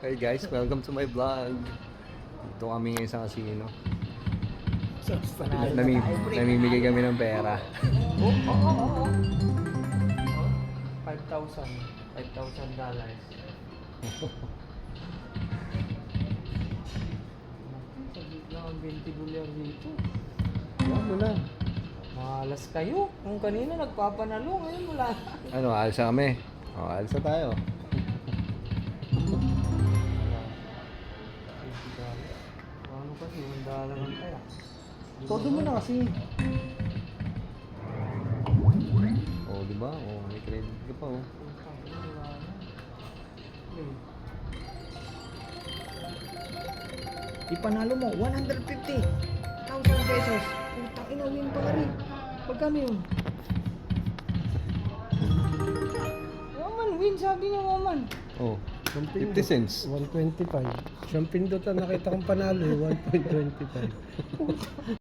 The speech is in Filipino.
Hey guys, welcome to my vlog. Dito kami ngayon sa casino. Namimigay kami ng pera. Oo. $5,000. Saglit lang ang $20 dito. Yan mo na. Malas kayo. Kung kanina nagpapanalo, ngayon wala. Ano, alsa kami. O, alsa tayo. Ano kasi, $1 lang kaya. Todo mo na kasi. O, di ba? O, may credit ka pa, o. Putang ina, wala na. Ipanalo mo, 150,000 pesos. Putang ina, win pa ka rin. Pagkano yun? Waman, win, sabi niya waman. O, 50 cents. 125. Siyang pindutan nakita kong panalo, 1.25.